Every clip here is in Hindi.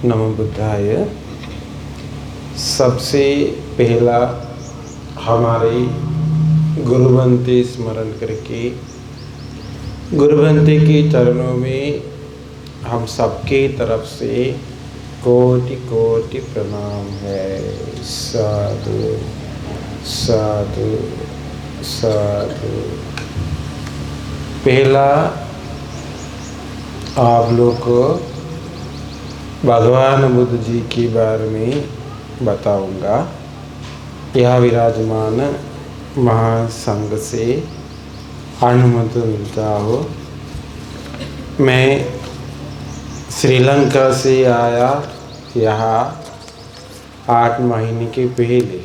नमो बुद्धाय। सबसे पहला हमारे गुरुवंते स्मरण करके गुरुवंते के चरणों में हम सबके तरफ से कोटि कोटि प्रणाम है। साधु साधु साधु। पहला आप लोग को भगवान बुद्ध जी के बारे में बताऊंगा। यह विराजमान महासंघ से अनुमति मिलता हो। मैं श्रीलंका से आया यहाँ 8 महीने के पहले।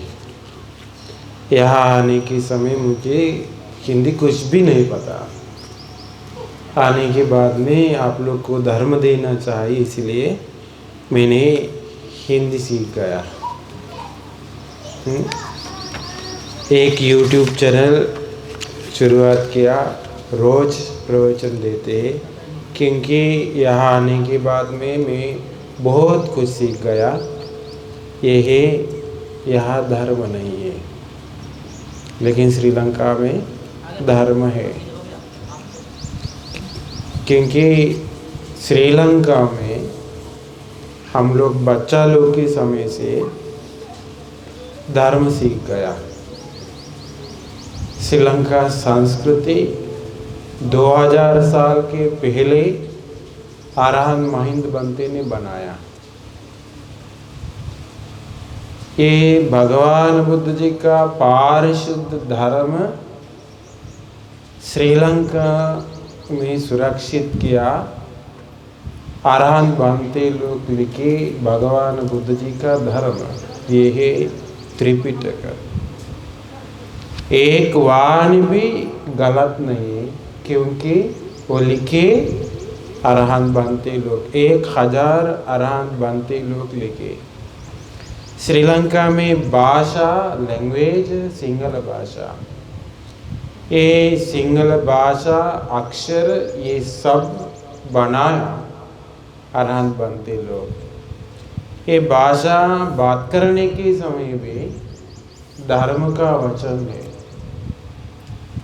यहाँ आने के समय मुझे हिंदी कुछ भी नहीं पता। आने के बाद में आप लोग को धर्म देना चाहिए, इसलिए मैंने हिंदी सीख गया। एक YouTube चैनल शुरुआत किया, रोज़ प्रवचन देते हैं, क्योंकि यहाँ आने के बाद में मैं बहुत कुछ सीख गया। यहाँ धर्म नहीं है, लेकिन श्रीलंका में धर्म है, क्योंकि श्रीलंका में हम लोग बच्चा लोग के समय से धर्म सीख गया। श्रीलंका संस्कृति 2000 साल के पहले अरहंत महिंद बंते ने बनाया। ये भगवान बुद्ध जी का पारिशुद्ध धर्म श्रीलंका में सुरक्षित किया। अरहंत बनते लोग लिखे भगवान बुद्ध जी का धर्म, ये है त्रिपिटक। एक वाणी भी गलत नहीं है, क्योंकि वो लिखे अरहंत बनते लोग, 1000 अरहंत बनते लोग लिखे। श्रीलंका में भाषा, लैंग्वेज सिंगल भाषा। ये सिंगल भाषा, अक्षर, ये सब बनाया अरहंत बनते लोग। ये भाषा बात करने के समय भी धर्म का वचन है,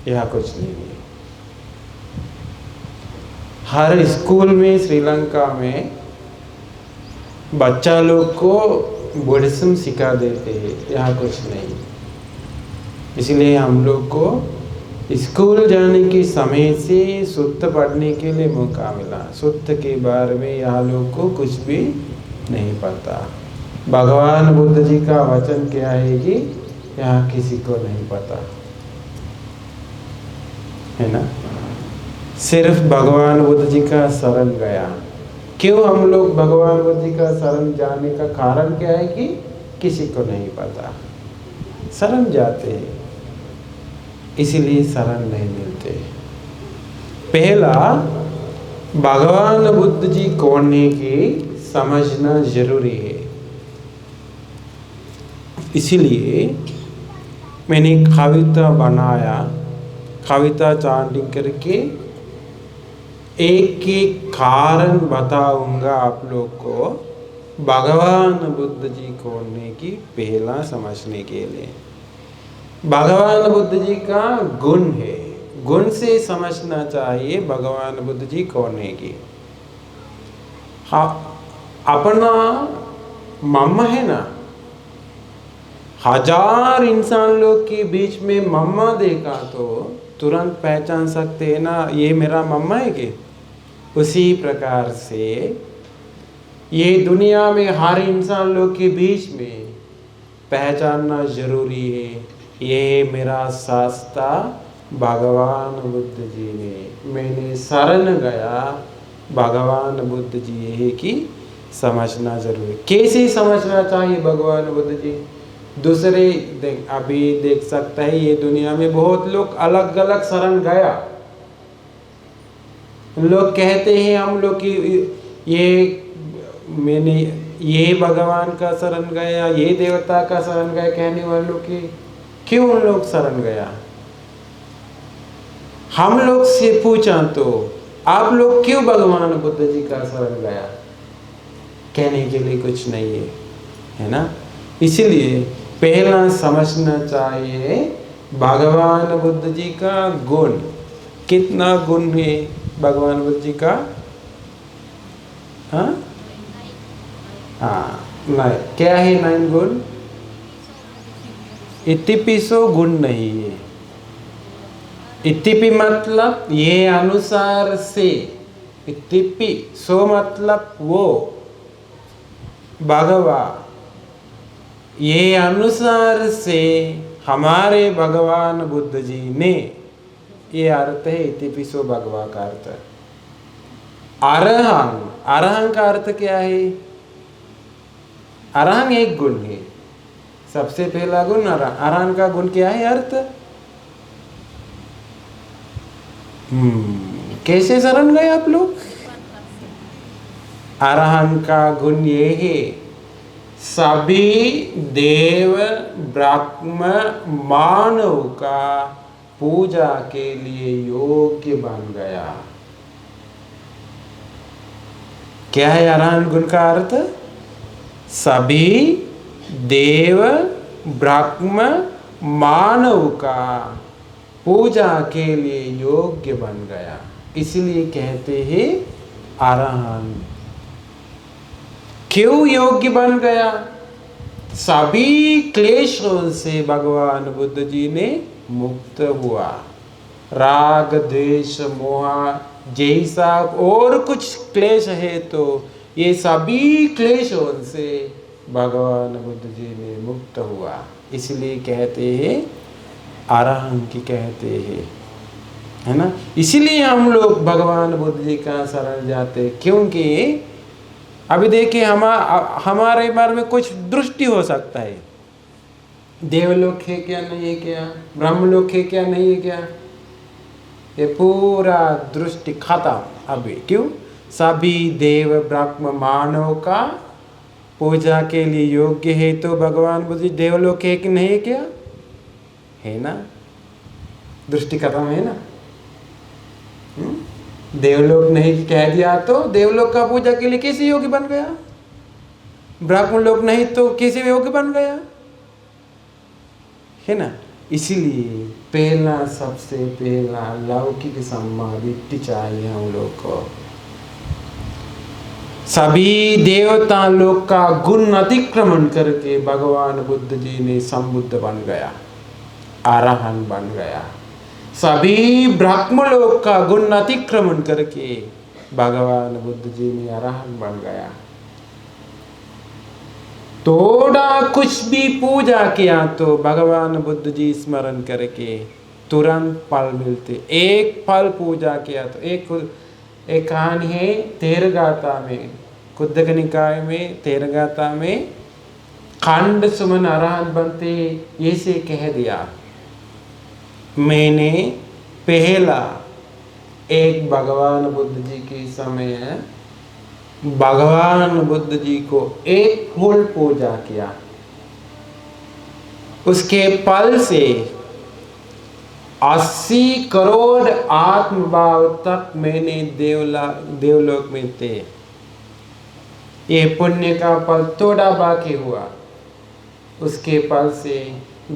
यह कुछ नहीं है। हर स्कूल में श्रीलंका में बच्चा लोग को बुद्धिज्म सिखा देते हैं, यह कुछ नहीं। इसलिए हम लोग को स्कूल जाने के समय से सुत्त पढ़ने के लिए मौका मिला। सुत्त के बारे में यहाँ लोग को कुछ भी नहीं पता। भगवान बुद्ध जी का वचन क्या है कि यहाँ किसी को नहीं पता है ना। सिर्फ भगवान बुद्ध जी का शरण गया। क्यों हम लोग भगवान बुद्ध जी का शरण जाने का कारण क्या है कि किसी को नहीं पता, शरण जाते हैं, इसीलिए शरण नहीं मिलते। पहला भगवान बुद्ध जी कौन है कि समझना जरूरी है। इसीलिए मैंने कविता बनाया, कविता चांटिंग करके एक एक कारण बताऊंगा आप लोग को भगवान बुद्ध जी कौन है कि पहला समझने के लिए। भगवान बुद्ध जी का गुण है, गुण से समझना चाहिए भगवान बुद्ध जी कौन है कि। हाँ, अपना मम्मा है ना, 1000 इंसान लोग के बीच में मम्मा देखा तो तुरंत पहचान सकते हैं ना, ये मेरा मम्मा है कि। उसी प्रकार से ये दुनिया में हर इंसान लोग के बीच में पहचानना जरूरी है, ये मेरा शास्त्रा भगवान बुद्ध जी ने। मैंने शरण गया भगवान बुद्ध जी है कि समझना जरूरी। कैसे समझना चाहिए भगवान बुद्ध जी? दूसरे अभी देख सकता है, ये दुनिया में बहुत लोग अलग अलग शरण गया। लोग कहते हैं हम लोग कि ये भगवान का शरण गया, ये देवता का शरण गया, कहने वालों की क्यों उन लोग शरण गया? हम लोग से पूछा तो आप लोग क्यों भगवान बुद्ध जी का शरण गया? कहने के लिए कुछ नहीं है ना। इसलिए पहला समझना चाहिए भगवान बुद्ध जी का गुण। कितना गुण है भगवान बुद्ध जी का? हाँ हाँ, नहीं, क्या है 9 गुण? इतिपिसो गुण नहीं है। इतिपि मतलब ये अनुसार से, इतिपि सो मतलब वो, भगवा, ये अनुसार से हमारे भगवान बुद्ध जी ने, ये अर्थ है इतिपिसो भगवा का अर्थ। अरहं, अरहं का अर्थ क्या है? अरहं एक गुण है, सबसे पहला गुण अरहं। अरहं का गुण क्या है? अर्थ कैसे शरण गए आप लोग? अरहं का गुण ये है, सभी देव ब्रह्म मानव का पूजा के लिए योग्य बन गया। क्या है अरहं गुण का अर्थ? सभी देव ब्रह्म मानव का पूजा के लिए योग्य बन गया, इसलिए कहते हैं अरहं। क्यों योग्य बन गया? सभी क्लेशों से भगवान बुद्ध जी ने मुक्त हुआ। राग द्वेष मोह जैसा और कुछ क्लेश है तो ये सभी क्लेशों से भगवान बुद्ध जी ने मुक्त हुआ, इसलिए कहते हैं अरहं की कहते हैं, है ना। इसीलिए हम लोग भगवान बुद्ध जी का शरण जाते, क्योंकि अभी देखिए हमारे बारे में कुछ दृष्टि हो सकता है, देवलोक है क्या, नहीं है क्या, ब्रह्मलोक है क्या, नहीं है क्या, ये पूरा दृष्टि खत्म अभी। क्यों? सभी देव ब्रह्म मानव का पूजा के लिए योग्य है, तो भगवान बुद्ध देवलोक है कि नहीं है क्या, है ना। दृष्टि खत्म है ना। देवलोक नहीं कह दिया तो देवलोक का पूजा के लिए कैसे योग्य बन गया? ब्रह्मलोक नहीं तो कैसे योग्य बन गया, है ना। इसीलिए पहला, सबसे पहला लौकिक समाधि चाहिए हम लोग को। सभी देवता लोग का गुण अतिक्रमण करके भगवान बुद्ध जी ने संबुद्ध बन गया, अरहं बन गया। सभी ब्रह्मलोक का गुण अतिक्रमण करके भगवान बुद्ध जी ने अरहं बन गया। थोड़ा कुछ भी पूजा किया तो भगवान बुद्ध जी स्मरण करके तुरंत फल मिलते। एक फल पूजा किया तो एक कहानी है तेरगाता में, कुद्दक निकाय में तेरगाता में, खंड सुमन अरहंत बनते ऐसे कह दिया, मैंने पहला एक भगवान बुद्ध जी के समय भगवान बुद्ध जी को एक फूल पूजा किया, उसके फल से 80 करोड़ आत्मभाव तक मैंने देवलोक में थे। ये पुण्य का फल थोड़ा बाकी हुआ, उसके फल से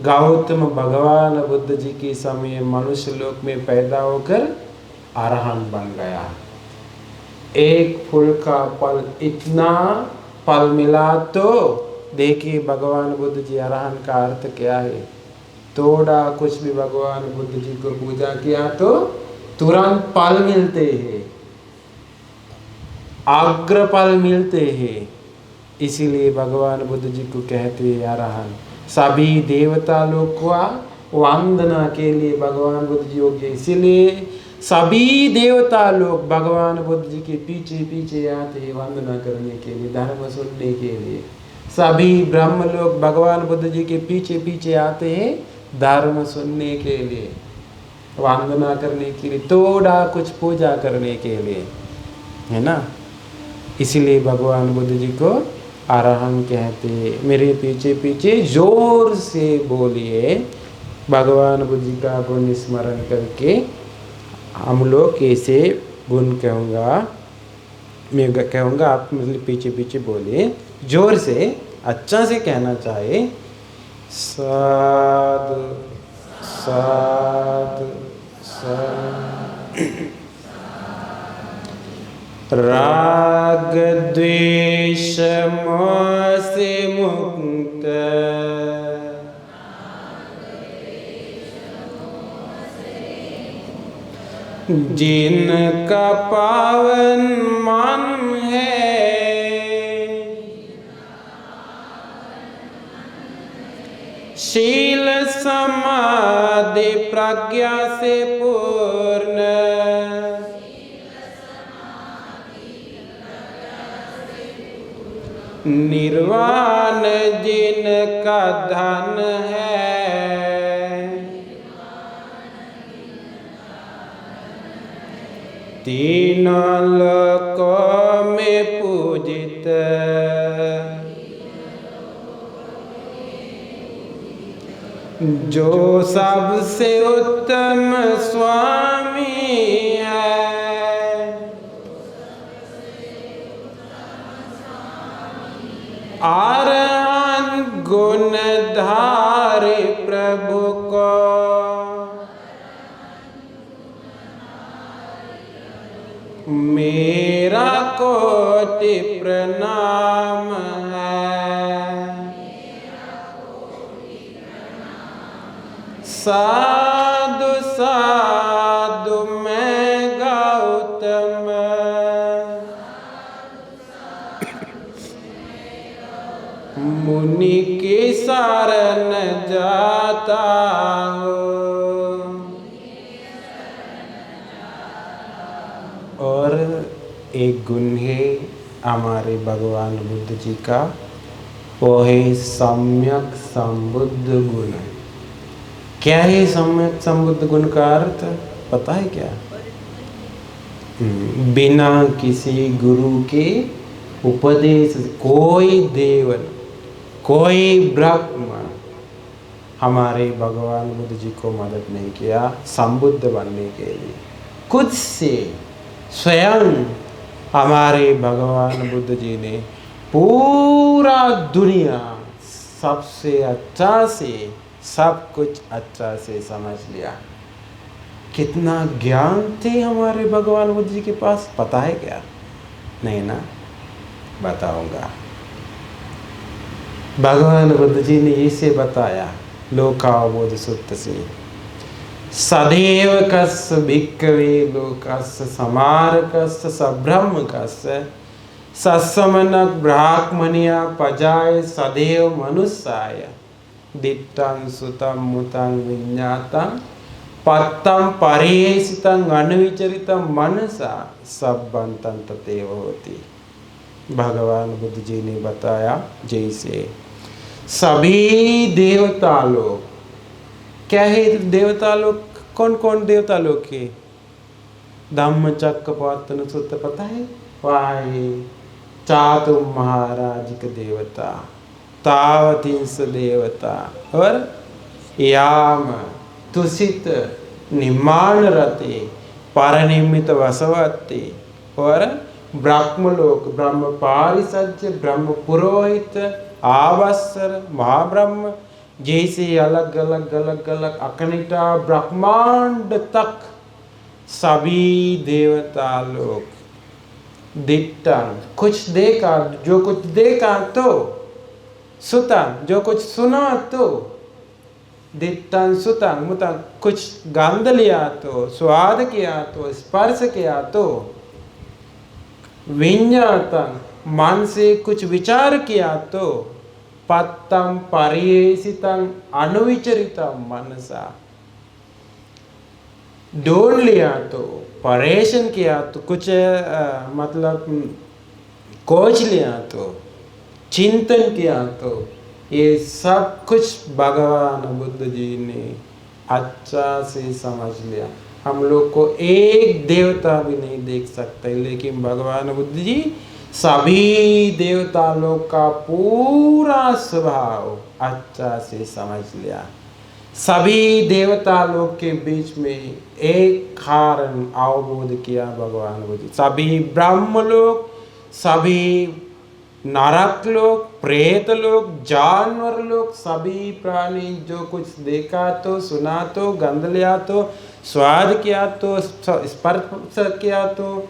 गौतम भगवान बुद्ध जी के समय मनुष्य लोक में पैदा होकर अरहंत बन गया। एक फूल का फल इतना फल मिला तो देखिए भगवान बुद्ध जी अरहंत का अर्थ क्या है। थोड़ा कुछ भी भगवान बुद्ध जी को पूजा किया तो तुरंत फल मिलते हैं, अग्र फल मिलते हैं, इसीलिए भगवान बुद्ध जी को कहते हैं अरहंत। सभी देवता लोग को वंदना के लिए भगवान बुद्ध जी योग्य, इसीलिए सभी देवता लोग भगवान बुद्ध जी के पीछे पीछे आते हैं वंदना करने के लिए, धर्म सुनने के लिए। सभी ब्रह्म लोग भगवान बुद्ध जी के पीछे पीछे आते हैं धर्म सुनने के लिए, वंदना करने के लिए, थोड़ा कुछ पूजा करने के लिए, है ना। इसलिए भगवान बुद्ध जी को अरहंत कहते। मेरे पीछे पीछे जोर से बोलिए भगवान बुद्ध जी का गुण स्मरण करके हम लोग कैसे गुण कहूँगा। मैं कहूँगा, आप मतलब पीछे पीछे बोलिए, जोर से अच्छा से कहना चाहिए। साधु साधु साधु। राग द्वेष मोह से मुक्त, जिनका पावन मन है, शील समाधि प्रज्ञा से पूर्ण, निर्वाण जिनका धन है, तीनों लोकों में पूजित, जो सबसे उत्तम स्वामी है, अरहंत गुणधारी प्रभु को, मेरा कोटि प्रणाम है। साधु साधु मैं गौतम, मुनि की शरण जाता हूँ। और एक गुण है हमारे भगवान बुद्ध जी का, वो है सम्यक संबुद्ध गुण। क्या है सम्यक संबुद्ध गुण का अर्थ पता है क्या? बिना किसी गुरु के उपदेश कोई देवन, कोई ब्रह्म हमारे भगवान बुद्ध जी को मदद नहीं किया संबुद्ध बनने के लिए। खुद से स्वयं हमारे भगवान बुद्ध जी ने पूरा दुनिया सबसे अच्छा से सब कुछ अच्छा से समझ लिया। कितना ज्ञान थे हमारे भगवान बुद्ध जी के पास, पता है क्या? नहीं ना, बताऊंगा। भगवान बुद्ध जी ने इसे बताया लोकावबोध सूत्र से, सदैव कस्य भिक्खवे लोकस्य समारकस्य सब्रह्मकस्य सत्समनक ब्राह्मणिया पजाय सदैव मनुष्याय दिट्टं सुतं मुतं विज्ञातं पत्तं परेषितं अनुविचरितं मनसा सब्बन्तं तथैव होति। भगवान बुद्ध जी ने बताया जैसे सभी देवता लोग, क्या है देवता लोग? कौन कौन देवता लोग के? धम्मचक्कपवत्तन सूत्र पता है? वाहे चातु महाराज के देवता, तावतींस देवता, और याम तुषित निमान रते परनिमित वसवती, और ब्रह्मलोक, ब्रह्म पारिषद, ब्रह्म पुरोहित, आवसर, महाब्रह्म, जैसे अलग अलग अलग अलग अकनिटा ब्रह्मांड तक सभी देवता लोग दिट्टन, कुछ देखा, जो कुछ देखा तो, सुतन, जो कुछ सुना तो, दिट्टन सुतन मुतन, कुछ गंध लिया तो, स्वाद किया तो, स्पर्श किया तो, विज्ञातन, मन से कुछ विचार किया तो, पत्तम परियेषितं अनुविचरितं मनसा, ढूंढ लिया तो, परेशान किया तो, कुछ मतलब खोज लिया तो, चिंतन किया तो, ये सब कुछ भगवान बुद्ध जी ने अच्छा से समझ लिया। हम लोग को एक देवता भी नहीं देख सकते, लेकिन भगवान बुद्ध जी सभी देवता लोग का पूरा स्वभाव अच्छा से समझ लिया। सभी देवता लोग के बीच में एक कारण अवबोध किया भगवान बुद्ध। सभी ब्रह्म लोग, सभी नरक लोग, प्रेत लोग, जानवर लोग, सभी प्राणी जो कुछ देखा तो, सुना तो, गंध लिया तो, स्वाद किया तो, स्पर्श किया तो,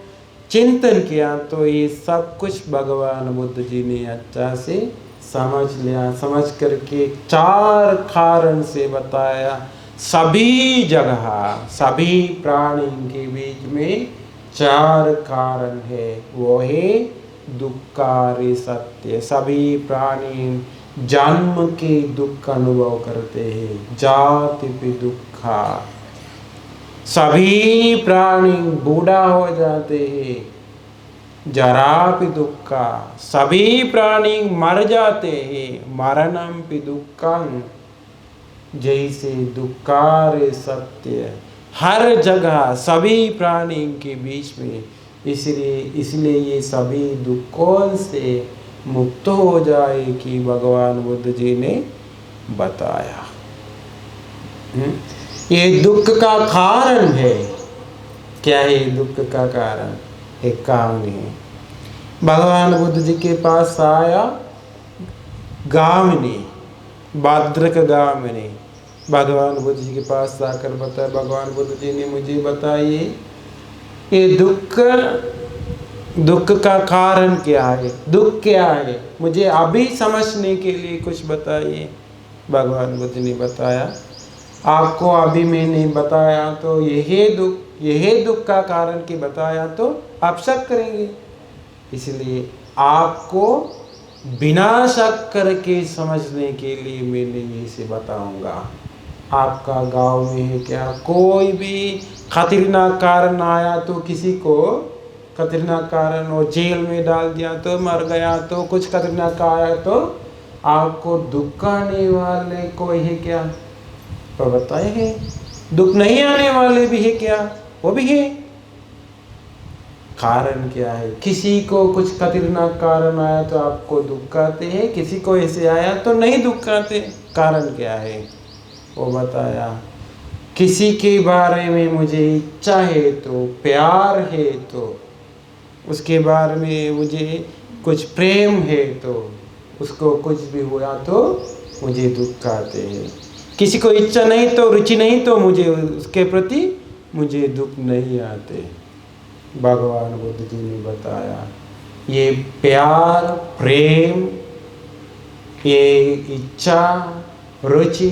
चिंतन किया तो, ये सब कुछ भगवान बुद्ध जी ने अच्छा से समझ लिया। समझ करके 4 कारण से बताया। सभी जगह, सभी प्राणी के बीच में 4 कारण है। वो है दुक्खारे सत्य। सभी प्राणी जन्म के दुख अनुभव करते हैं। जाति पे दुखा। सभी प्राणी बूढ़ा हो जाते हैं। जरा पे दुखा। सभी प्राणी मर जाते हैं। मरणम पे दुखं। जैसे दुक्खारे सत्य हर जगह सभी प्राणी के बीच में। इसलिए ये सभी दुखों से मुक्त हो जाए कि भगवान बुद्ध जी ने बताया। ये दुख का कारण है। क्या है दुख का कारण? एक कहानी है। भगवान बुद्ध जी के पास आया गामिनी, भाद्रक गामिनी। भगवान बुद्ध जी के पास आकर बताया, भगवान बुद्ध जी ने मुझे बताइए ये दुख का कारण क्या है, दुख क्या है, मुझे अभी समझने के लिए कुछ बताइए। भगवान बुद्ध ने बताया, आपको अभी मैंने बताया तो यही दुख का कारण की बताया तो आप शक करेंगे। इसलिए आपको बिना शक करके समझने के लिए मैंने यही से बताऊंगा। आपका गांव में है क्या कोई भी खतरनाक कारण आया तो किसी को खतरनाक कारण वो जेल में डाल दिया तो मर गया तो कुछ खतरनाक आया तो आपको दुख आने वाले को है क्या? तो बताए है। दुख नहीं आने वाले भी है क्या? वो भी है। कारण क्या है? किसी को कुछ खतरनाक कारण आया तो आपको दुख आते हैं, किसी को ऐसे आया तो नहीं दुख आते। कारण क्या है वो बताया। किसी के बारे में मुझे इच्छा है तो, प्यार है तो, उसके बारे में मुझे कुछ प्रेम है तो, उसको कुछ भी हुआ तो मुझे दुख आते हैं। किसी को इच्छा नहीं तो, रुचि नहीं तो मुझे उसके प्रति मुझे दुख नहीं आते। भगवान बुद्ध जी ने बताया ये प्यार, प्रेम, ये इच्छा, रुचि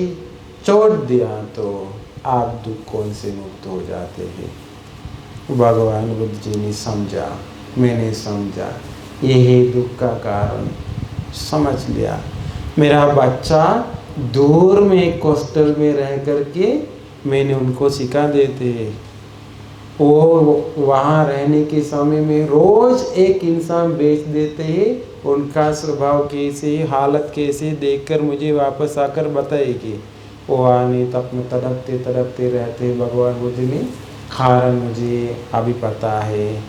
छोड़ दिया तो आप दुखों से मुक्त हो जाते हैं। भगवान बुद्ध जी ने समझा, मैंने समझा, यही दुख का कारण समझ लिया। मेरा बच्चा दूर में एक हॉस्टल में रह करके मैंने उनको सिखा देते हैं। वो वहाँ रहने के समय में रोज एक इंसान बेच देते हैं। उनका स्वभाव कैसे, हालत कैसे देखकर मुझे वापस आकर बताएगी। वो आने तक में तड़पते रहते। भगवान बुद्ध ने कारण मुझे अभी पता है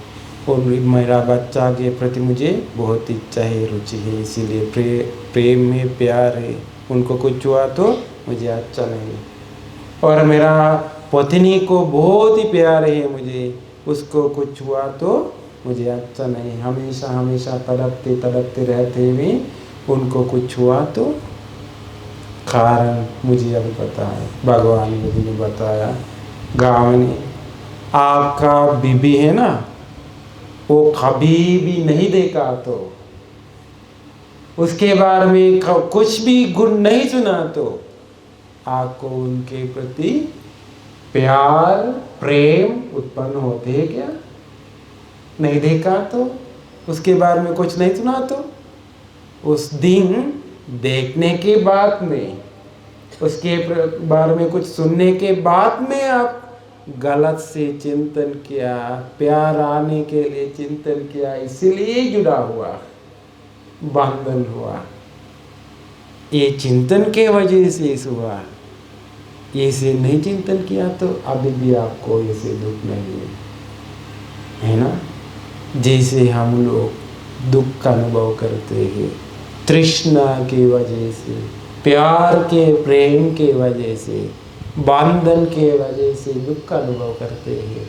और मेरा बच्चा के प्रति मुझे बहुत इच्छा है, रुचि है, इसीलिए प्रेम है, प्यार है। उनको कुछ हुआ तो मुझे अच्छा नहीं। और मेरा पत्नी को बहुत ही प्यार है मुझे, उसको कुछ हुआ तो मुझे अच्छा नहीं। हमेशा तड़पते रहते हुए उनको कुछ हुआ तो कारण मुझे अभी पता है। भगवान बुद्ध ने बताया, गाँव ने आपका बीबी है ना, वो कभी भी नहीं देखा तो, उसके बारे में कुछ भी गुण नहीं सुना तो आपको उनके प्रति प्यार, प्रेम उत्पन्न होते हैं क्या? नहीं देखा तो, उसके बारे में कुछ नहीं सुना तो, उस दिन देखने के बाद में, उसके बारे में कुछ सुनने के बाद में आप गलत से चिंतन किया, प्यार आने के लिए चिंतन किया, इसीलिए जुड़ा हुआ, बंधन हुआ। ये चिंतन के वजह से हुआ। ऐसे नहीं चिंतन किया तो अभी भी आपको ऐसे दुख नहीं है ना। जैसे हम लोग दुख का अनुभव करते हैं तृष्णा की वजह से, प्यार के, प्रेम के वजह से, बंधन के वजह से दुख का अनुभव करते हैं।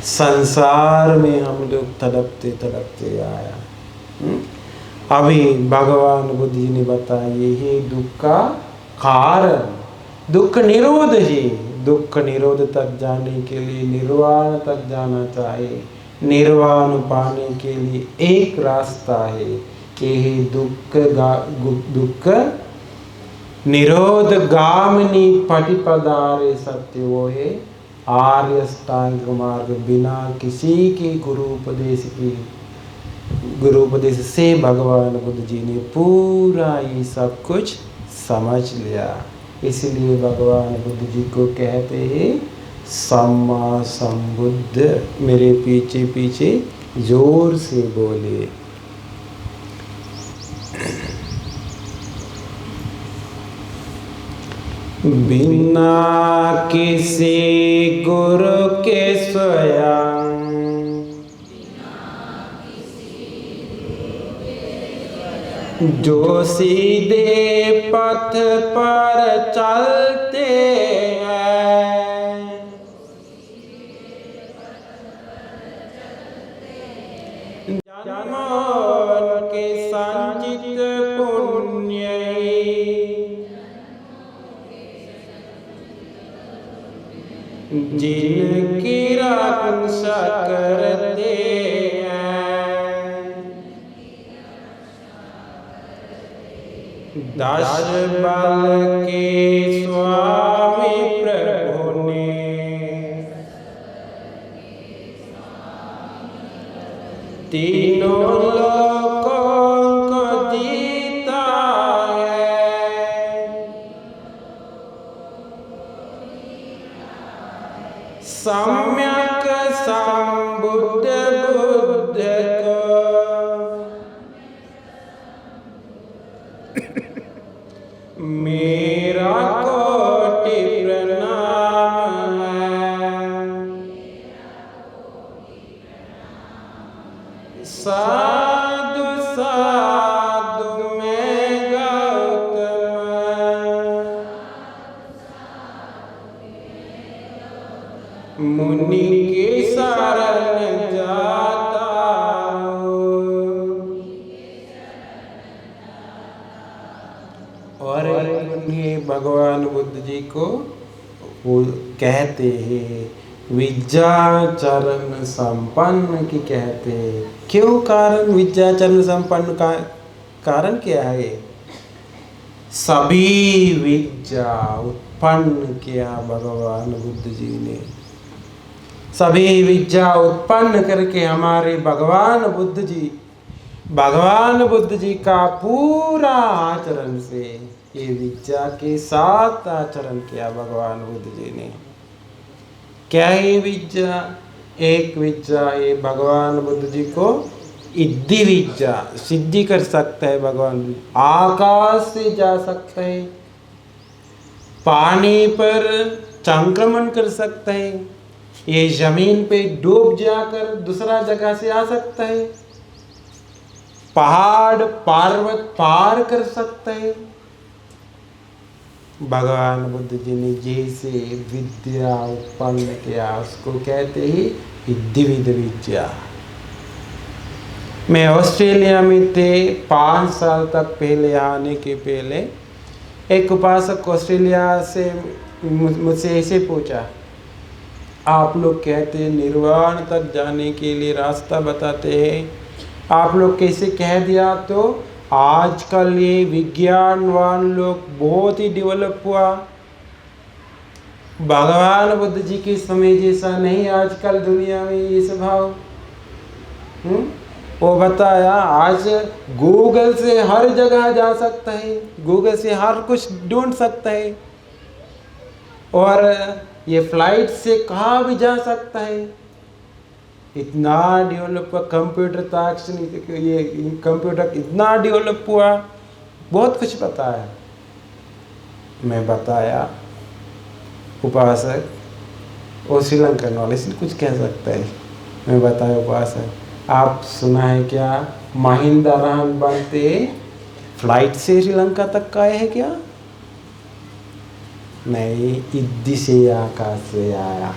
संसार में हम लोग तड़पते तड़पते आया। अभी भगवान बुद्ध जी ने बताया यही दुख का कारण, दुख निरोध है। दुख निरोध तक जाने के लिए निर्वाण तक जाना चाहिए। निर्वाण पाने के लिए एक रास्ता है, यही दुख निरोध गामिनी पटिपदारे सत्य, वो है आर्य अष्टांग मार्ग। बिना किसी के गुरु उपदेश से भगवान बुद्ध जी ने पूरा ये सब कुछ समझ लिया। इसलिए भगवान बुद्ध जी को कहते हैं सम्मा संबुद्ध। मेरे पीछे पीछे जोर से बोले। बिना किसी गुरु के स्वयं, जो सीधे पथ पर चलते हैं, जन्मों के संचित पुण्य जिनकी रक्षा करते हैं, 10 बल के स्वामी प्रभु ने, तीनों लोकों को जीता है। सम्यक संबुद्ध बुद्ध को मेरा कोटि प्रणाम है। साधु साधु में गौतम, मुनि की शरण जाता हूँ। और उन्हें भगवान बुद्ध जी को वो कहते हैं विद्याचरण संपन्न की कहते हैं। क्यों कारण विद्याचरण संपन्न का कारण क्या है? सभी विद्या उत्पन्न किया भगवान बुद्ध जी ने। सभी विद्या उत्पन्न करके हमारे भगवान बुद्ध जी का पूरा आचरण से ये विद्या के साथ आचरण किया भगवान बुद्ध जी ने। क्या है विद्या? एक विद्या ये भगवान बुद्ध जी को इद्धि विद्या सिद्धि कर सकता है। भगवान आकाश से जा सकता है, पानी पर संक्रमण कर सकता है, ये जमीन पे डूब जाकर दूसरा जगह से आ सकता है, पहाड़ पर्वत पार कर सकता है। भगवान बुद्ध जी ने जैसे विद्या उत्पन्न किया उसको कहते हैं इद्धिविद विद्या। मैं ऑस्ट्रेलिया में थे 5 साल तक पहले आने के पहले एक उपासक ऑस्ट्रेलिया से मुझसे ऐसे पूछा, आप लोग कहते हैं निर्वाण तक जाने के लिए रास्ता बताते हैं, आप लोग कैसे कह दिया? तो आजकल ये विज्ञानवान लोग बहुत ही डेवलप हुआ, भगवान बुद्ध जी के समय जैसा नहीं आजकल दुनिया में ये स्वभाव। वो बताया आज गूगल से हर जगह जा सकता है, गूगल से हर कुछ ढूंढ सकता है, और ये फ्लाइट से कहाँ भी जा सकता है। इतना डेवलप हुआ कंप्यूटर तक, ये कंप्यूटर इतना डेवलप हुआ, बहुत कुछ पता है। मैं बताया उपासक वो श्रीलंका नॉलेज कुछ कह सकता है। मैं बताया उपासक आप सुना है क्या महिंद्रा रान बनते फ्लाइट से श्रीलंका तक का है क्या? नहीं, इद्दी से आकाश से आया।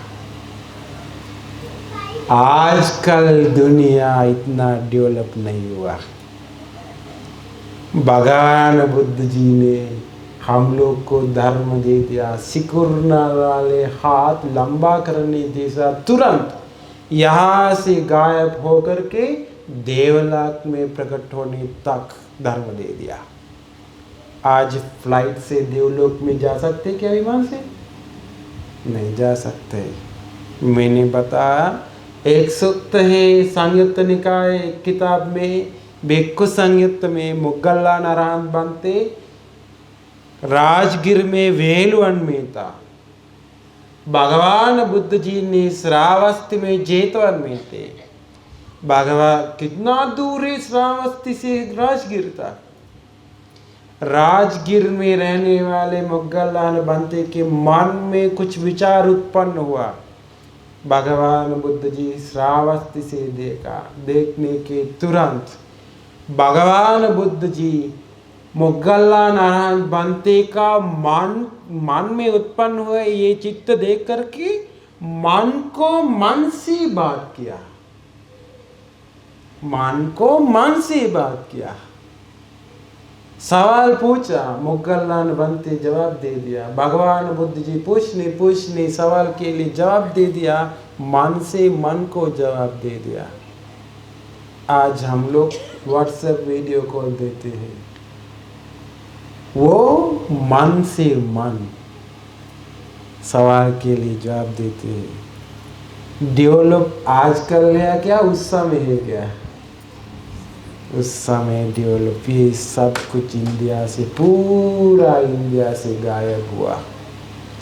आजकल दुनिया इतना डेवलप नहीं हुआ। भगवान बुद्ध जी ने हम लोग को धर्म दे दिया, सिकुड़ने वाले हाथ लंबा करने जैसा, तुरंत यहाँ से गायब होकर के देवलोक में प्रकट होने तक धर्म दे दिया। आज फ्लाइट से देवलोक में जा सकते क्या विमान से? नहीं जा सकते। मैंने बताया एक सूक्त है संयुक्त निकाय किताब में, भिक्खु संयुक्त में, मुगल्ला नारायण बनते राजगीर में वेलवन में था। भगवान बुद्ध जी ने श्रावस्ती में जेतवन में थे। भगवान कितना दूर है श्रावस्ती से राजगीर था। राजगीर में रहने वाले मुगल्लान बनते के मन में कुछ विचार उत्पन्न हुआ। भगवान बुद्ध जी श्रावस्ती से देखने के तुरंत भगवान बुद्ध जी मुगल्ला नारायण बनते का मन में उत्पन्न हुआ। ये चित्त देख करके मन को मन से बात किया, मन को मन से बात किया। सवाल पूछा, मुगल्लान बनते जवाब दे दिया। भगवान बुद्ध जी पूछने सवाल के लिए जवाब दे दिया, मन से मन को जवाब दे दिया। आज हम लोग व्हाट्सएप वीडियो कॉल देते हैं, वो मन से मन सवाल के लिए जवाब देते हैं। डेवलप आजकल है क्या, उस समय है क्या? उस समय डेवलप, ये सब कुछ इंडिया से, पूरा इंडिया से गायब हुआ।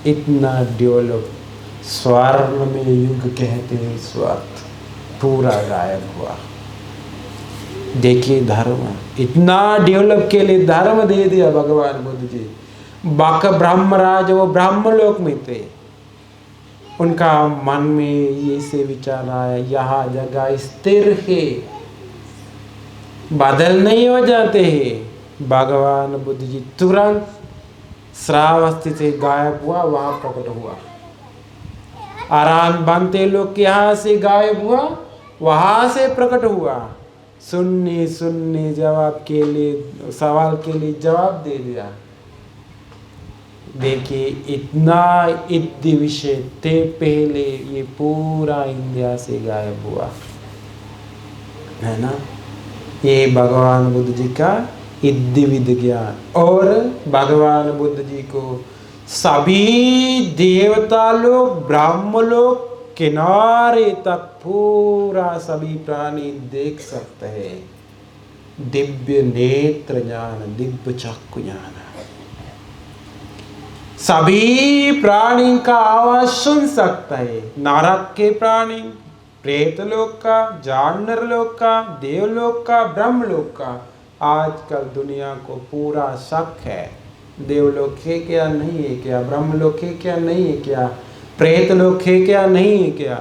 इतना डेवलप, स्वर्ण में युग कहते हैं, स्वार्थ पूरा गायब हुआ। देखिए धर्म इतना डेवलप के लिए धर्म दे दिया भगवान बुद्ध जी। बाक ब्रह्मराज वो ब्रह्मलोक में थे, उनका मन में ये से विचार आया, यह जगह स्थिर है, बदल नहीं हो जाते हैं। भगवान बुद्ध जी तुरंत श्रावस्ती से गायब हुआ, वहां प्रकट हुआ। आराम बनते लोग यहाँ से गायब हुआ, वहां से प्रकट हुआ। सुनने जवाब के लिए, सवाल के लिए जवाब दे दिया। देखिए इतना इत्य विषय थे पहले, ये पूरा इंडिया से गायब हुआ है ना। ये भगवान बुद्ध जी का इत्य विद ज्ञान। और भगवान बुद्ध जी को सभी देवता लोग, ब्राह्म लोग, किनारे तक पूरा सभी प्राणी देख सकते हैं। दिव्य नेत्र ज्ञान, दिव्य चक्षु ज्ञान। सभी प्राणी का आवाज सुन सकता है। नरक के प्राणी, प्रेत लोक का, जानवर लोक का, देवलोक का, ब्रह्मलोक का। आजकल दुनिया को पूरा शक है, देवलोक है क्या, नहीं है क्या, ब्रह्मलोक है क्या, नहीं है क्या, प्रेत लोक है क्या, नहीं है क्या,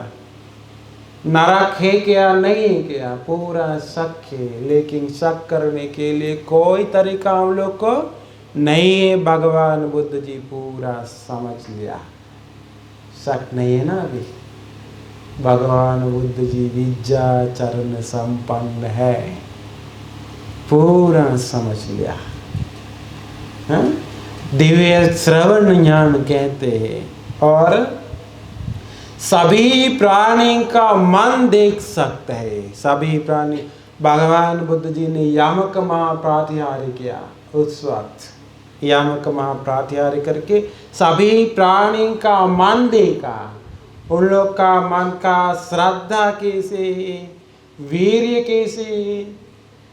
नरक है क्या, नहीं है क्या, पूरा शक है। लेकिन शक करने के लिए कोई तरीका हम लोग को नहीं है। भगवान बुद्ध जी पूरा समझ लिया, शक नहीं है ना अभी। भगवान बुद्ध जी विद्या चरण संपन्न है, पूरा समझ लिया। दिव्य श्रवण ज्ञान कहते हैं। और सभी प्राणी का मन देख सकते हैं, सभी प्राणी। भगवान बुद्ध जी ने यामक महाप्रातिहार्य किया, उस वक्त यामक महाप्रातिहार्य करके सभी प्राणी का मन देखा। उन लोग का मन का श्रद्धा कैसे है, वीर्य कैसे है,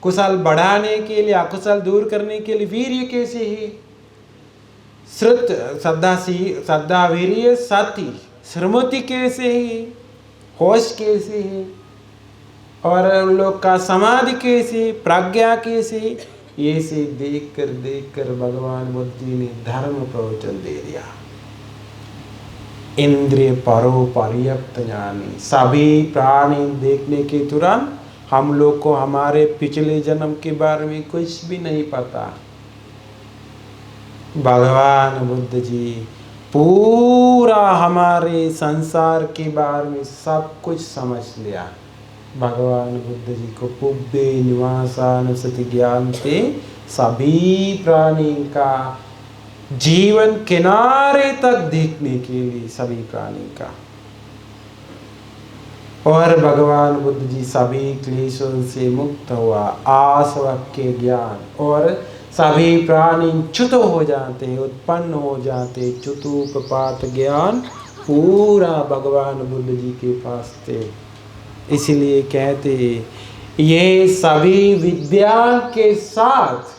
कुशल बढ़ाने के लिए, अकुशल दूर करने के लिए वीर्य कैसे है, श्रद्धा वीर्य सती श्रीमती कैसे है, होश कैसे है, और उन लोग का समाधि कैसे, प्रज्ञा कैसे, ये से देख कर भगवान बुद्ध जी ने धर्म प्रवचन दे दिया। इंद्रिय परो पर्याप्त ज्ञानी, सभी प्राणी देखने के तुरंत हम लोग को हमारे पिछले जन्म के बारे में कुछ भी नहीं पता। भगवान बुद्ध जी पूरा हमारे संसार के बारे में सब कुछ समझ लिया। भगवान बुद्ध जी को पुब्बे निवासानुसति ज्ञान से सभी प्राणी का जीवन किनारे तक देखने के लिए, सभी प्राणी का। और भगवान बुद्ध जी सभी क्लेशों से मुक्त हुआ, आसव के ज्ञान, और सभी प्राणी च्युत हो जाते, उत्पन्न हो जाते, च्युतोपपात ज्ञान पूरा भगवान बुद्ध जी के पास थे। इसलिए कहते ये सभी विद्या के साथ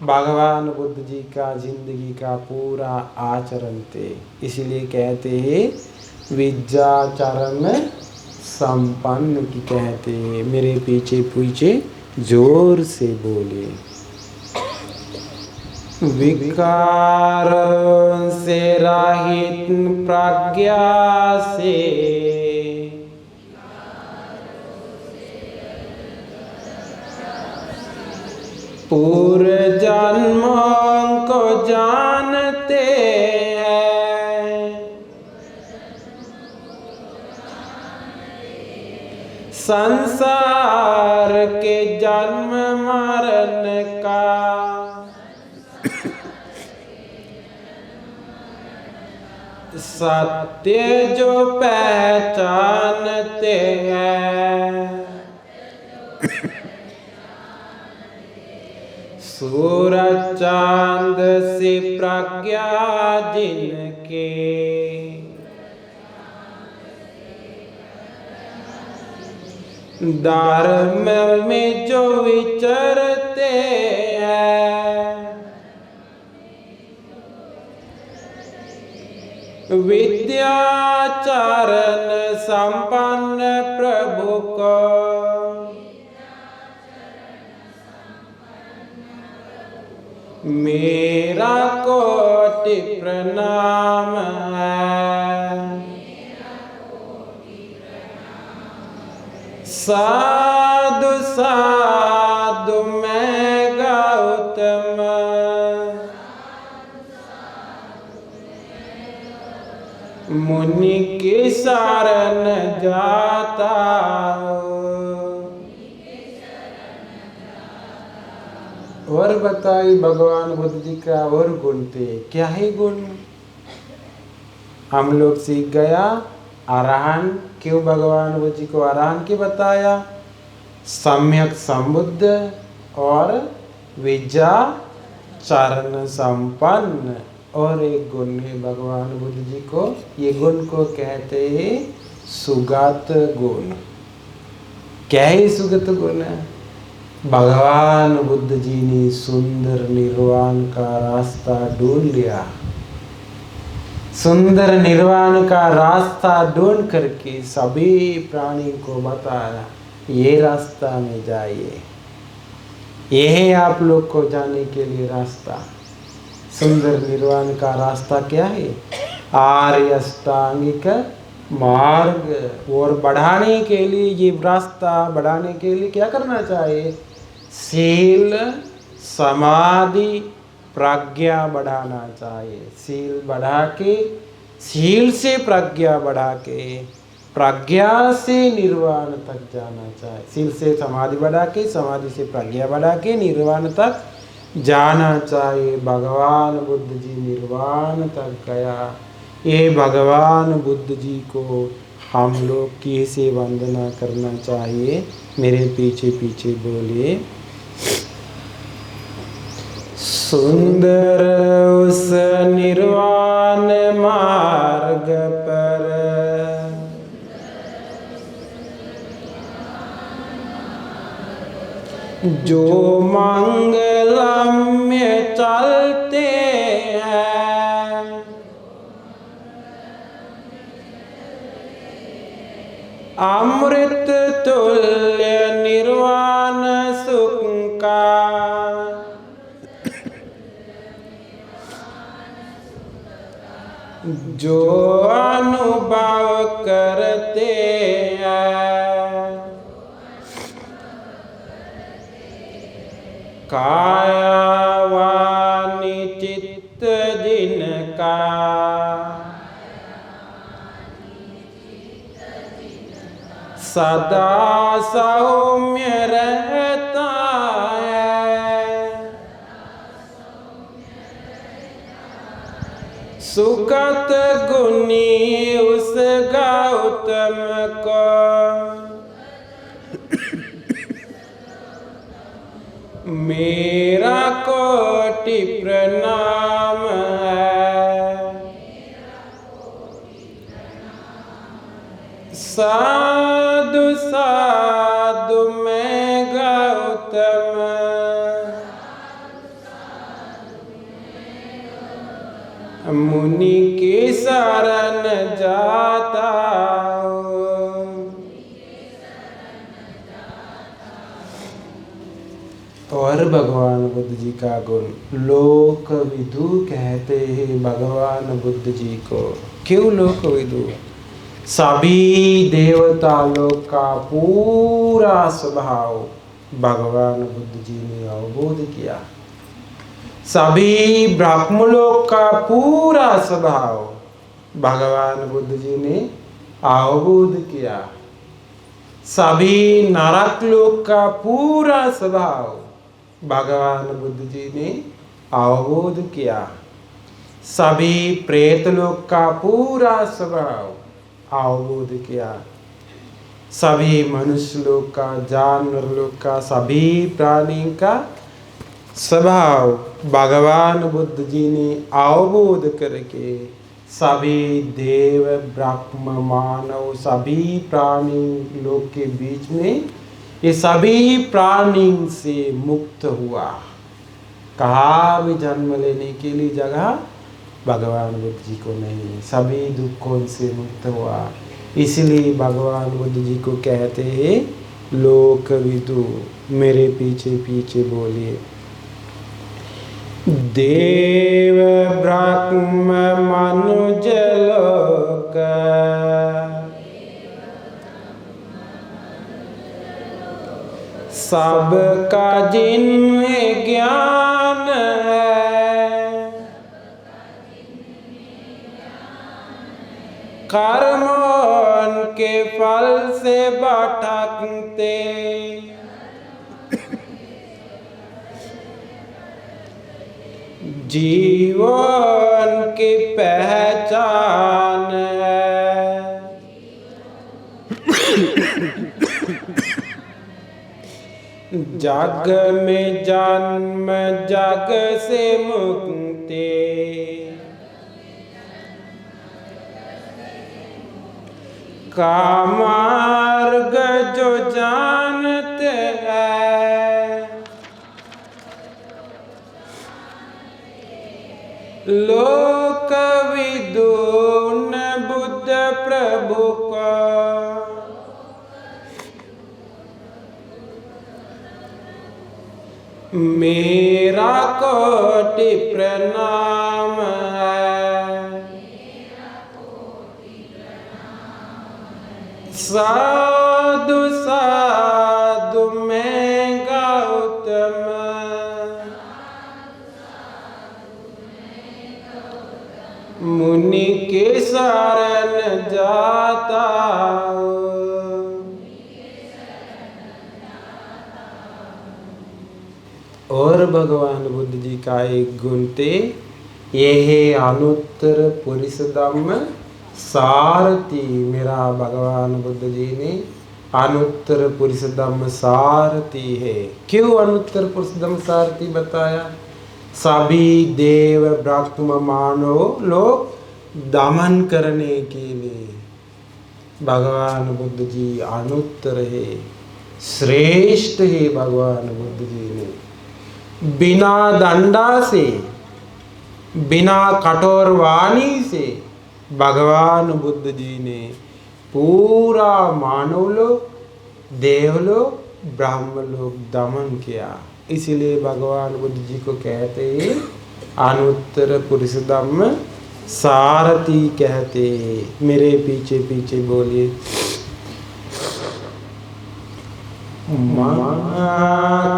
भगवान बुद्ध जी का जिंदगी का पूरा आचरण थे। इसलिए कहते हैं विद्याचरण संपन्न की कहते हैं। मेरे पीछे पीछे जोर से बोले। विकार से रहित प्रज्ञा से पूर्व जन्मों को जानते हैं, संसार के जन्म मरण का सत्य जो पहचानते हैं, सूरज चांद से प्रज्ञा जिनके, धर्म में जो विचरते हैं, विद्याचरण संपन्न प्रभु को मेरा कोटि प्रणाम है। साधु साधु मैं गौतम, मुनि की शरण जाता और बताइए भगवान बुद्ध जी का और गुण थे। क्या है गुण? हम लोग सीख गया अरहन। क्यों भगवान बुद्ध जी को अरहन के बताया? सम्यक संबुद्ध और विद्या चरण संपन्न। और एक गुण है भगवान बुद्ध जी को, ये गुण को कहते हैं सुगत गुण। क्या है सुगत गुण? भगवान बुद्ध जी ने सुंदर निर्वाण का रास्ता ढूंढ लिया। सुंदर निर्वाण का रास्ता ढूंढ करके सभी प्राणी को बताया, ये रास्ता में जाइए, ये है आप लोग को जाने के लिए रास्ता। सुंदर निर्वाण का रास्ता क्या है? आर्य अष्टांगिक मार्ग। और बढ़ाने के लिए, ये रास्ता बढ़ाने के लिए क्या करना चाहिए? शील समाधि प्रज्ञा बढ़ाना चाहिए। शील बढ़ा के, शील से प्रज्ञा बढ़ा के, प्रज्ञा से निर्वाण तक जाना चाहिए। शील से समाधि बढ़ा के, समाधि से प्रज्ञा बढ़ा के निर्वाण तक जाना चाहिए। भगवान बुद्ध जी निर्वाण तक गया। ये भगवान बुद्ध जी को हम लोग कैसे वंदना करना चाहिए? मेरे पीछे पीछे बोलिए। सुंदर उस निर्वाण मार्ग पर जो मंगलम्य चलते हैं, अमृत तुल्य निर्वाण सुख का जो अनुभव करते हैं, काया वाणी चित्त जिनका सदा सौम्य रहता है, सुखत गुनी उस गौतम को, मेरा कोटि प्रणाम है। साधु साधु मैं गौतम, मुनि की शरण जाता हूँ। और भगवान बुद्ध जी का गुण, लोक विदु कहते हैं भगवान बुद्ध जी को। क्यों लोक विदु? सभी देवता लोक का पूरा स्वभाव भगवान बुद्ध जी ने अवबोध किया। सभी ब्रह्मलोक का पूरा स्वभाव भगवान बुद्ध जी ने अवबोध किया। सभी नरक लोक का पूरा स्वभाव भगवान बुद्ध जी ने अवबोध किया। सभी प्रेत लोक का पूरा स्वभाव अवबोध किया। सभी मनुष्य लोक का, जानवर लोक का, सभी प्राणी का स्वभाव भगवान बुद्ध जी ने अवबोध करके सभी देव ब्रह्म मानव सभी प्राणी लोग के बीच में ये सभी प्राणी से मुक्त हुआ। कहाँ भी जन्म लेने के लिए जगह भगवान बुद्ध जी को नहीं, सभी दुखों से मुक्त हुआ। इसलिए भगवान बुद्ध जी को कहते हैं लोक विदु। मेरे पीछे पीछे बोलिए, देव ब्रह्म मनुज लोक, सबका जिनमें ज्ञान है, कर्मों के फल से भटकते, जीवन की पहचान है। जग में जन्म जग से मुक्ति, का मार्ग जो जानते हैं, लोक विदु बुद्ध प्रभु को, मेरा कोटि प्रणाम है। साधु साधु मैं गौतम, मुनि के शरण जाता हूँ। और भगवान बुद्ध जी का एक गुण थे, ये है अनुत्तर पुरुष धम्म सारथी। मेरा भगवान बुद्ध जी ने अनुत्तर पुरुष धम्म सारथी है। क्यों अनुत्तर पुरुष धम्म सारथी बताया? सभी देव ब्रह्म मानव लोग दमन करने के लिए भगवान बुद्ध जी अनुत्तर है, श्रेष्ठ है। भगवान बुद्ध जी ने बिना दंडा से, बिना कठोर वाणी से भगवान बुद्ध जी ने पूरा मानव लोग, देवलोक, ब्रह्म लोग दमन किया। इसलिए भगवान बुद्ध जी को कहते हैं अनुत्तर पुरुष धम्म सारथी कहते हैं। मेरे पीछे पीछे बोलिए,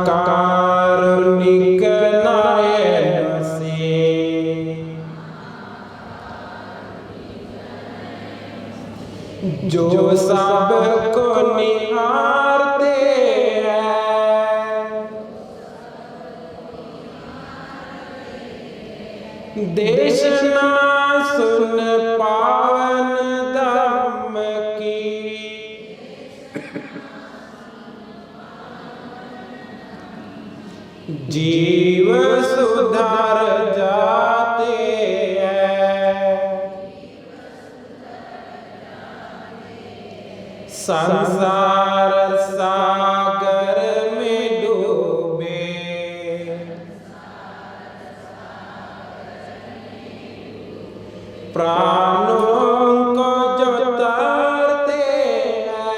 कारुणिक नयन से जो सबको देशना सुन पावन धम्म की, जीव सुधर जाते हैं। संसार सागर में डूबे, प्राणों को जो तारते हैं,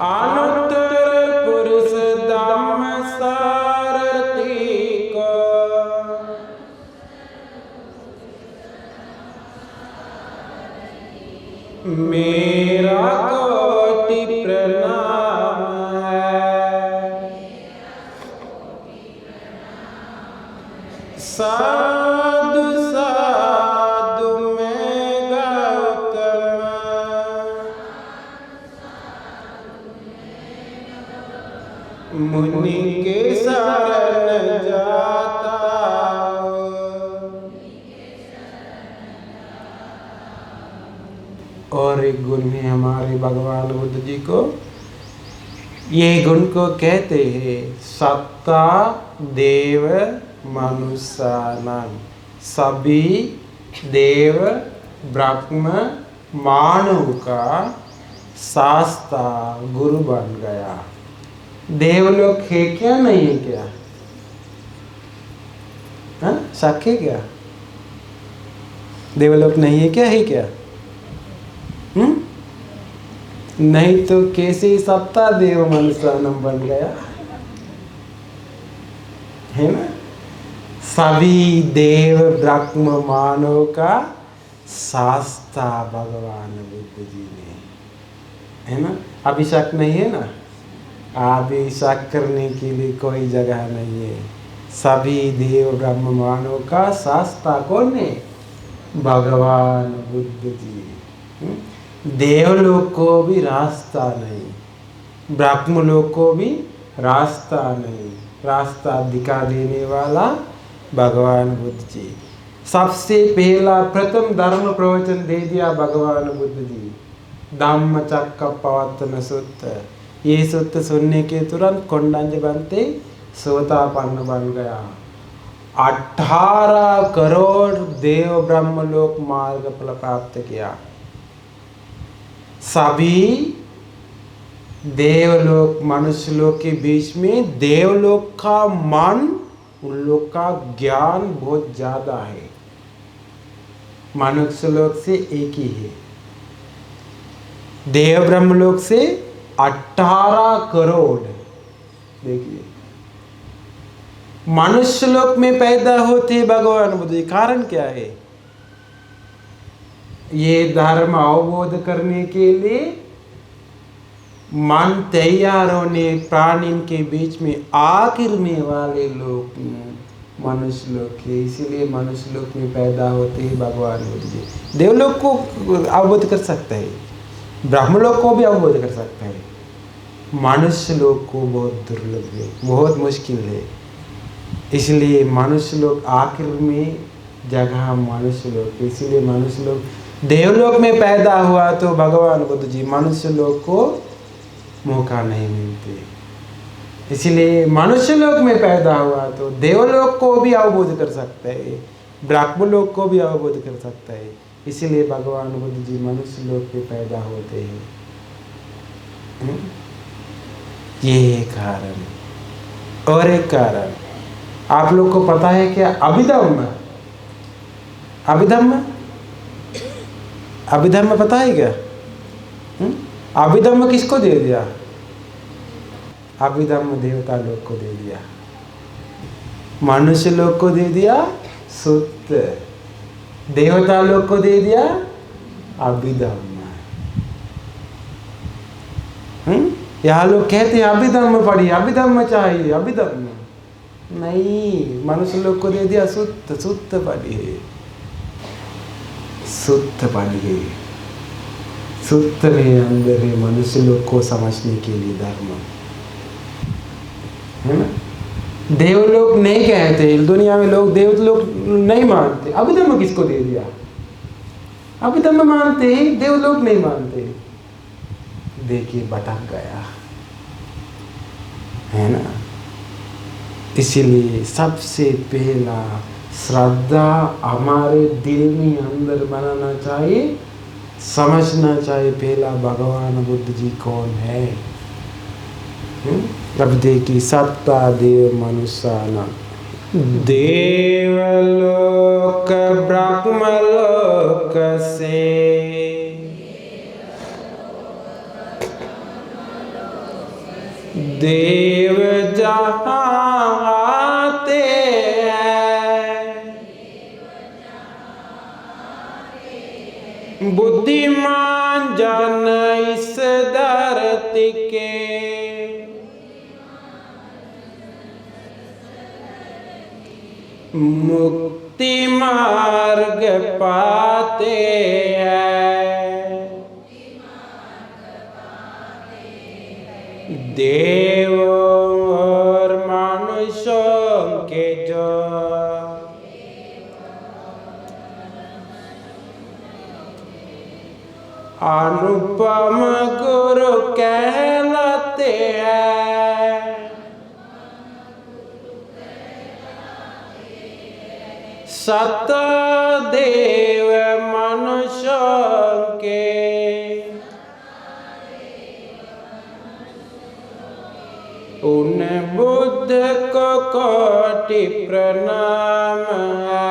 अनुत्तर पुरुष धम्म सारथी को, मेरा कोटि प्रणाम है। साधु साधु में गौतम, मुनि के शरण जाता। और एक गुण है हमारे भगवान बुद्ध जी को, ये गुण को कहते हैं सत्ता देव मनुष्यानां, सभी देव ब्रह्म मानव का शास्ता गुरु बन गया। देवलोक है क्या, नहीं है क्या? हाँ, शक है क्या? देवलोक नहीं है क्या, है क्या? नहीं तो कैसे सत्ता देव मनुष्यानम बन गया, है ना? सभी देव ब्रह्म मानव का शास्ता भगवान बुद्ध जी ने, है ना? अभी शक नहीं है ना? अभी शक करने के लिए कोई जगह नहीं है। सभी देव ब्रह्म मानव का शास्ता कौन है? भगवान बुद्ध जी। देवलोक को भी रास्ता नहीं, ब्रह्मलोक को भी रास्ता नहीं, रास्ता दिखा देने वाला भगवान बुद्ध जी। सबसे पहला प्रथम धर्म प्रवचन दे दिया भगवान बुद्ध जी, धम्मचक्कपवत्तन सूत्र। ये सूत्र सुनने के तुरंत कोंडंज बनते सोतापन्न बन गया। 18 करोड़ देव ब्रह्मलोक मार्ग प्राप्त किया। सभी देवलोक मनुष्य लोक के बीच में देवलोक का मन, उन लोग का ज्ञान बहुत ज्यादा है, मनुष्य लोक से एक ही है। देव ब्रह्मलोक से 18 करोड़। देखिए, मनुष्य लोक में पैदा होते भगवान बुद्ध जी, कारण क्या है? ये धर्म अवबोध करने के लिए मन तैयार होने प्राणी के बीच में आखिर में वाले लोग मनुष्य लोक है, इसीलिए मनुष्य लोक में पैदा होते ही भगवान बुद्ध जी। देवलोक को अवबोध कर सकता है, ब्रह्मलोक को भी अवबोध कर सकता है, मनुष्य लोक को बहुत दुर्लभ है, बहुत मुश्किल है। इसलिए मनुष्य लोक आखिर में जगह मनुष्य लोक, इसीलिए मनुष्य लोक देवलोक में पैदा हुआ तो भगवान बुद्ध जी मनुष्य लोक को मौका नहीं मिलते, इसलिए मनुष्य लोक में पैदा हुआ तो देवलोक को भी अवबोध कर सकता है, ब्रह्मलोक को भी अवबोध कर सकता है, इसलिए भगवान बुद्ध जी मनुष्य लोक में पैदा होते हैं। ये कारण। और एक कारण आप लोग को पता है क्या? अभिधम्म। अभिधम्म, अभिधम्म पता है क्या? अभिधम्म किसको दे दिया? अभिधम्म देवता लोग को दे दिया, मनुष्य लोग को दे दिया सुत्त, देवता लोग को दे दिया अभिधम्म। यहाँ लोग कहते हैं अभिधम्म पढ़िए, अभिधम्म चाहिए, अभिधम्म नहीं, मनुष्य लोग को दे दिया सुत्त। सुत्त पढ़िए, सुत्त पढ़िए, सुत्त में अंदर है मनुष्य लोग को समझने के लिए धर्म। है ना। देवलोक नहीं कहते, दुनिया में लोग देवलोक नहीं मानते। अभिधम्म किसको दे दिया? अभिधम्म मानते ही, देवलोक नहीं मानते। देखिए भटक गया, है ना। इसीलिए सबसे पहला श्रद्धा हमारे दिल में अंदर बनाना चाहिए, समझना चाहिए पहला भगवान बुद्ध जी कौन है। अब देखिए सत्ता देव मनुष्याना, देवलोक ब्रह्मलोक से देव जहाँ आते हैं, बुद्धिमान जन इस धरती के, मुक्ति मार्ग पाते हैं। देवों और मनुष्यों के जो अनुपम गुरु कहलाते हैं, सतदेव मनुष्यों के, उन बुद्ध को कोटि प्रणाम है।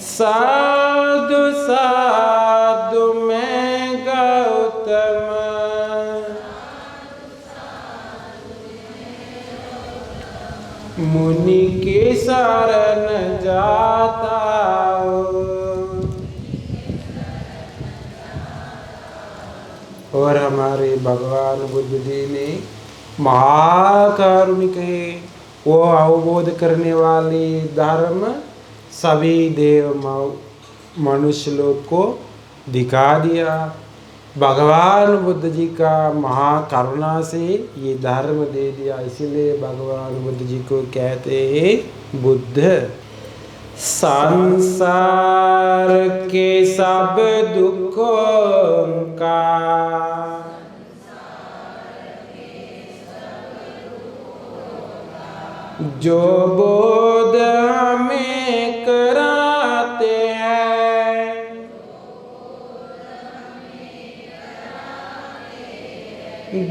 साधु साधु में गौतम, मुनि की शरण जाता हूँ। और हमारे भगवान बुद्ध जी ने महाकारुणिक है, वो अवबोध करने वाले धर्म सभी देव मनुष्य लोग को दिखा दिया। भगवान बुद्ध जी का महाकरुणा से ये धर्म दे दिया। इसीलिए भगवान बुद्ध जी को कहते हैं बुद्ध। संसार के सब दुखों का जो बोध हमें कराते हैं,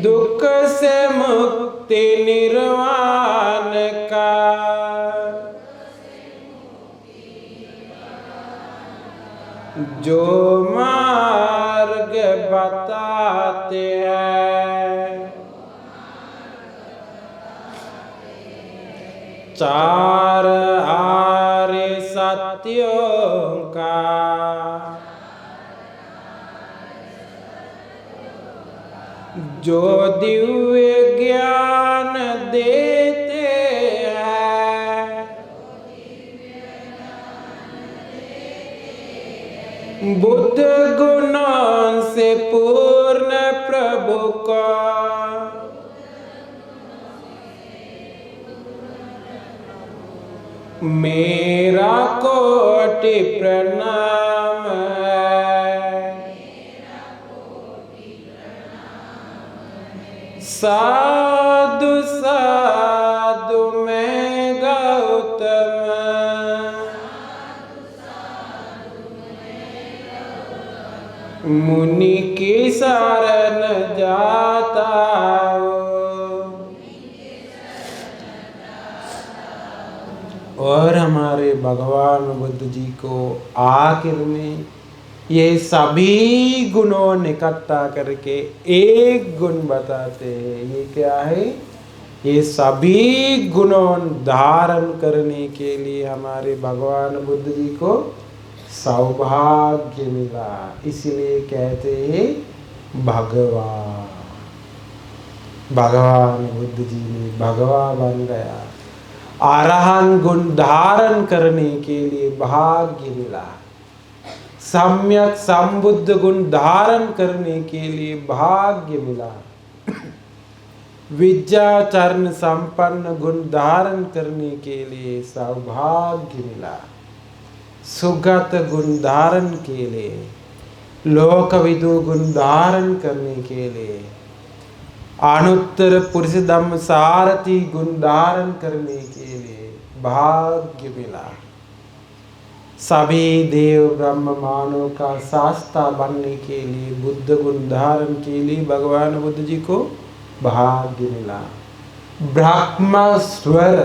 दुख से मुक्ति निर्वाण का, जो मार्ग बताते हैं, चार आर्य सत्यों का, जो दिव्य ज्ञान देते हैं, बुद्ध गुणों से पूर्ण प्रभु का, मेरा कोटि प्रणाम है। साधु साधु में गौतम, मुनि की शरण जाता हूँ। और हमारे भगवान बुद्ध जी को आखिर में ये सभी गुणों इकट्ठा करके एक गुण बताते हैं। ये क्या है? ये सभी गुणों धारण करने के लिए हमारे भगवान बुद्ध जी को सौभाग्य मिला। इसलिए कहते हैं भगवान। भगवान बुद्ध जी ने भगवान बन गया। अरहंत गुण धारण करने के लिए भाग्य मिला। सम्यक संबुद्ध गुण धारण करने के लिए भाग्य मिला। विद्याचरण संपन्न गुण धारण करने के लिए सौभाग्य मिला। सुगत गुण धारण के लिए, लोकविदु गुण धारण करने के लिए, अनुत्तर पुरुष धम्म सारथी गुण धारण करने के लिए भाग्य मिला। सभी देव ब्रह्म मानव का शास्त्रा बनने के लिए, बुद्ध गुण धारण के लिए भगवान बुद्ध जी को भाग्य मिला। ब्रह्म स्वर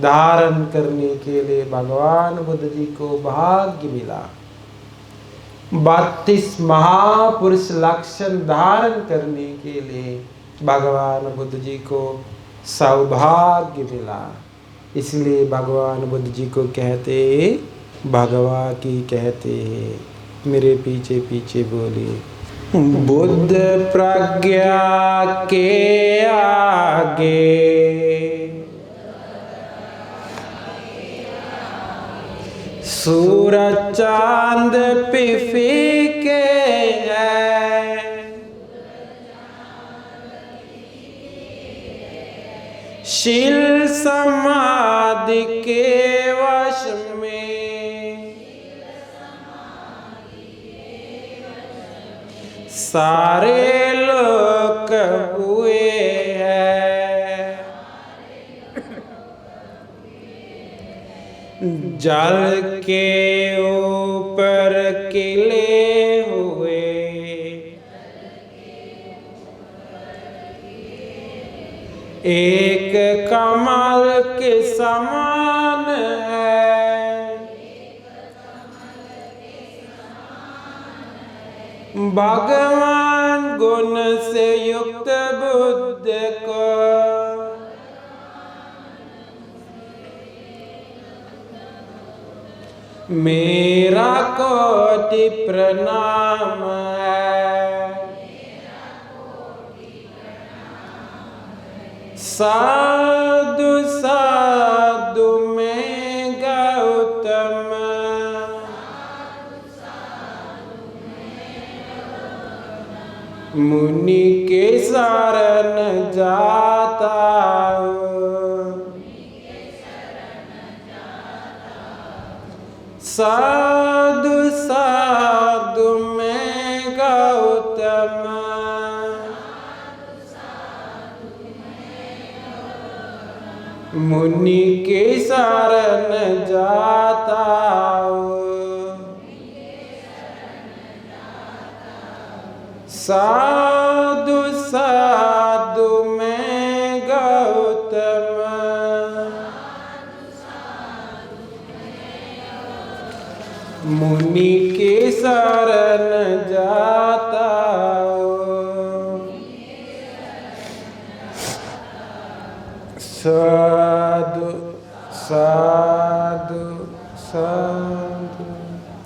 धारण करने के लिए भगवान बुद्ध जी को भाग्य मिला। 32 महापुरुष लक्षण धारण करने के लिए भगवान बुद्ध जी को सौभाग्य मिला। इसलिए भगवान बुद्ध जी को कहते भगवा की कहते हैं। मेरे पीछे पीछे बोलिए, बुद्ध प्रज्ञा के आगे सूरज चांद पे फीके है, शील समाधि के वश में सारे लोग हुए हैं। जल के ऊपर किले हुए, एक कमल के समान है, भगवान गुण से युक्त बुद्ध को मेरा कोटि प्रणाम है। साधु साधु में गौतम, मुनि के शरण जाता हूँ। साधु साधु में गौतम, मुनि के शरण जाता हूँ। साधु साधु में गौतम, मुनि के शरण जाता हूँ। साधु साधु साधु।